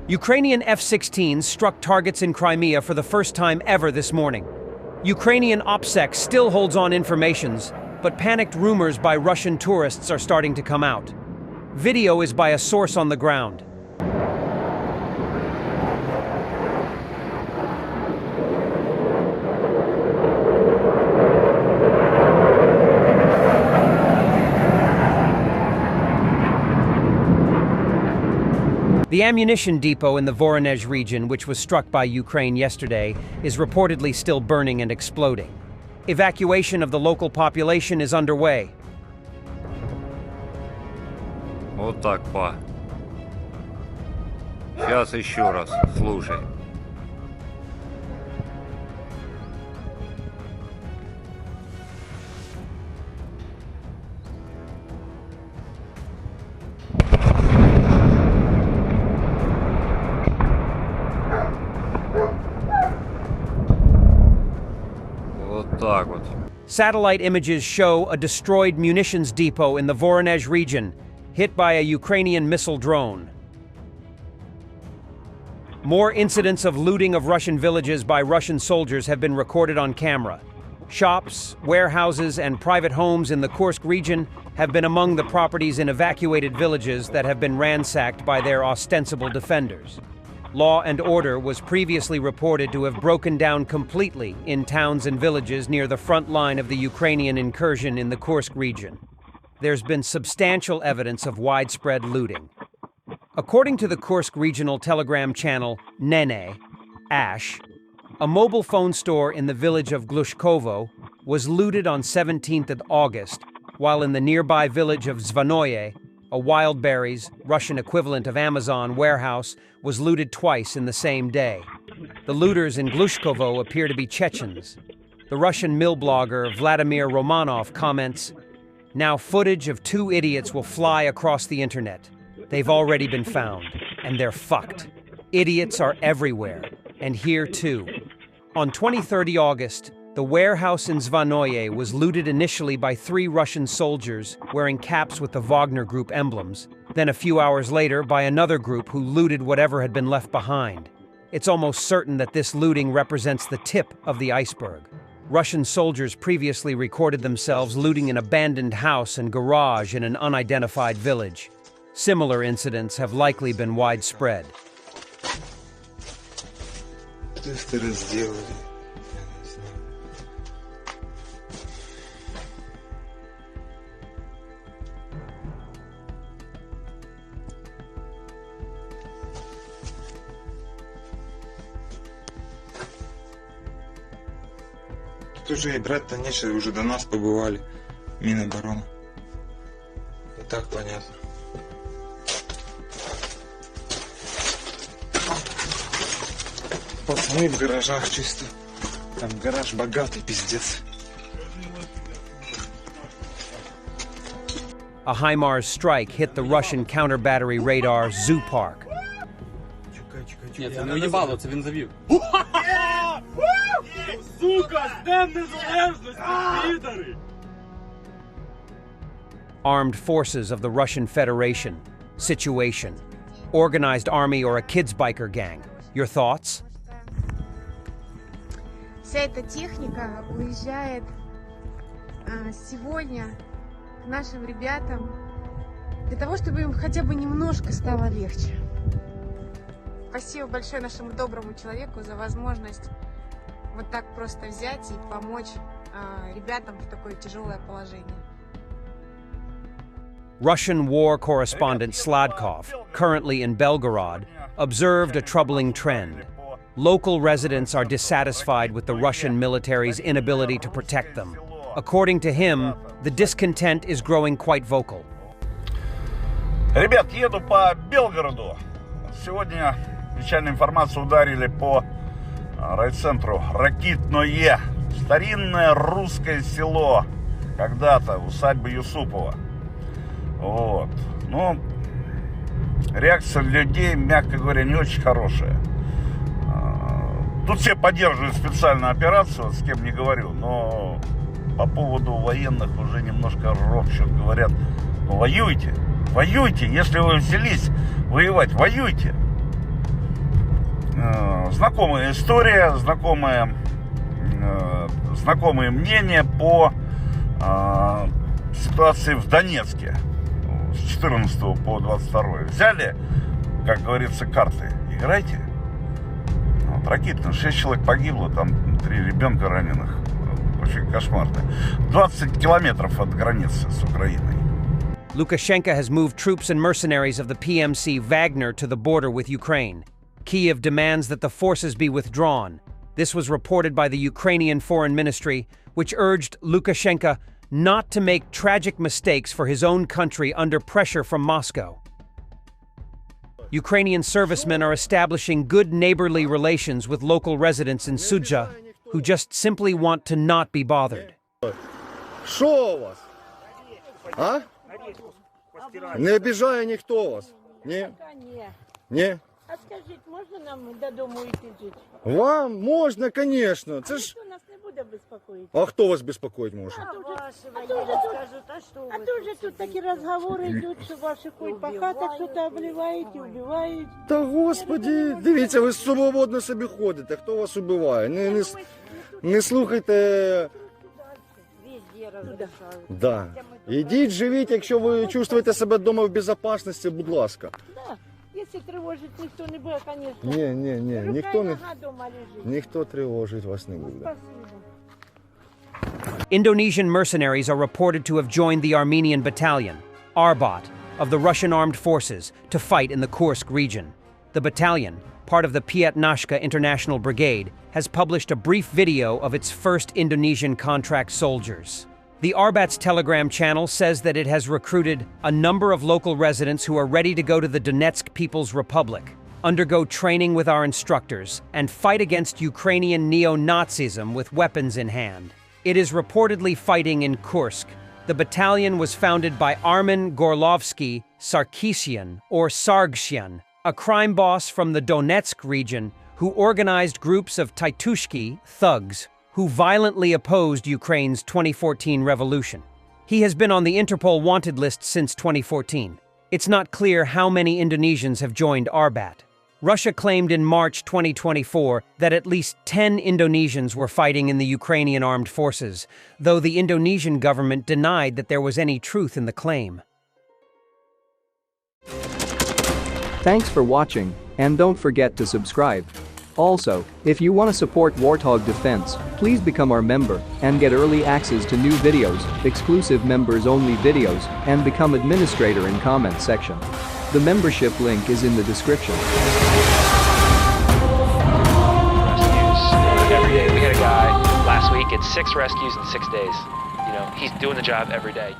Ukrainian F-16s struck targets in Crimea for the first time ever this morning. Ukrainian OPSEC still holds on informations, but panicked rumors by Russian tourists are starting to come out. Video is by a source on the ground. The ammunition depot in the Voronezh region, which was struck by Ukraine yesterday, is reportedly still burning and exploding. Evacuation of the local population is underway. Вот так, па. Сейчас еще раз, слушай. Satellite images show a destroyed munitions depot in the Voronezh region, hit by a Ukrainian missile drone. More incidents of looting of Russian villages by Russian soldiers have been recorded on camera. Shops, warehouses, and private homes in the Kursk region have been among the properties in evacuated villages that have been ransacked by their ostensible defenders. Law and order was previously reported to have broken down completely in towns and villages near the front line of the Ukrainian incursion in the Kursk region. There's been substantial evidence of widespread looting. According to the Kursk regional telegram channel Nene, Ash, a mobile phone store in the village of Glushkovo was looted on 17th of August, while in the nearby village of Zvanoye, a wild berries, Russian equivalent of Amazon, warehouse was looted twice in the same day. The looters in Glushkovo appear to be Chechens. The Russian mill blogger Vladimir Romanov comments, "Now footage of two idiots will fly across the internet. They've already been found, and they're fucked. Idiots are everywhere, and here too." On 23rd August, the warehouse in Zvanoye was looted initially by 3 Russian soldiers wearing caps with the Wagner Group emblems, then a few hours later by another group who looted whatever had been left behind. It's almost certain that this looting represents the tip of the iceberg. Russian soldiers previously recorded themselves looting an abandoned house and garage in an unidentified village. Similar incidents have likely been widespread. Тут уже и брать-то нечего, уже до нас побывали, Минобороны. И так понятно. Пацаны в гаражах чисто. Там гараж богатый, пиздец. A HIMARS strike hit the Russian counter-battery radar Zoo Park. Нет, це не уїбало, це він завів. Armed forces of the Russian Federation. Situation. Organized army or a kids biker gang. Your thoughts? Вся эта техника уезжает сегодня к нашим ребятам для того, чтобы им хотя бы немножко стало легче. Спасибо большое нашему доброму человеку за возможность вот так просто взять и помочь ребятам в такое тяжелое положение. Russian war correspondent Sladkov, currently in Belgorod, observed a troubling trend. Local residents are dissatisfied with the Russian military's inability to protect them. According to him, the discontent is growing quite vocal. Ребят, еду по Белгороду. Сегодня печальную информацию ударили по райцентру Ракитное. Старинное русское село. Когда-то усадьба Юсупова. Вот. Ну, реакция людей, мягко говоря, не очень хорошая. Тут все поддерживают специальную операцию, с кем не говорю, но по поводу военных уже немножко ропщут, говорят, ну воюйте, воюйте, если вы взялись воевать, воюйте. Знакомая история, знакомые мнения по ситуации в Донецке с 14 по 22. Взяли, как говорится, карты. Играйте. Вот, ракетно. 6 человек погибло, там 3 ребенка раненых. Очень кошмарно. 20 километров от границы с Украиной. Lukashenko has moved troops and mercenaries of the PMC Wagner to the border with Ukraine. Kyiv demands that the forces be withdrawn. This was reported by the Ukrainian Foreign Ministry, which urged Lukashenko not to make tragic mistakes for his own country under pressure from Moscow. Ukrainian servicemen are establishing good neighborly relations with local residents in Sudzha, who just simply want to not be bothered. Що у вас? А? Не обіжає ніхто вас? Ні? Ні? А скажіть, можна нам додому йти жити? Вам можна, звісно. Це ж... Ніхто нас не буде безпокоїти. А хто вас безпокоїть може? А то вже тут такі розговори йдуть, що ваші ходять по хатах, що-то обливають і вбивають. Та господі, дивіться, ви свободно собі ходите, хто вас убиває? Не слухайте. Да. Ідіть, живіть, якщо ви чувствуєте себе вдома в безпечності, будь ласка. Да. Якщо тривожить ніхто не буде, звісно. Ні, ніхто тривожить вас не буде. Indonesian mercenaries are reported to have joined the Armenian battalion, Arbat, of the Russian armed forces to fight in the Kursk region. The battalion, part of the Piatnashka International Brigade, has published a brief video of its first Indonesian contract soldiers. The Arbat's Telegram channel says that it has recruited a number of local residents who are ready to go to the Donetsk People's Republic, undergo training with our instructors, and fight against Ukrainian neo-Nazism with weapons in hand. It is reportedly fighting in Kursk. The battalion was founded by Armen Gorlovsky Sarkisian, or Sargsyan, a crime boss from the Donetsk region who organized groups of Titushki thugs who violently opposed Ukraine's 2014 revolution. He has been on the Interpol wanted list since 2014. It's not clear how many Indonesians have joined Arbat. Russia claimed in March 2024 that at least 10 Indonesians were fighting in the Ukrainian armed forces, though the Indonesian government denied that there was any truth in the claim. Thanks for watching, and don't forget to subscribe. Also, if you want to support Warthog Defense, please become our member and get early access to new videos, exclusive members-only videos, and become administrator in comment section. The membership link is in the description. Rescues every day. We had a guy last week at 6 rescues in 6 days. You know, he's doing the job every day.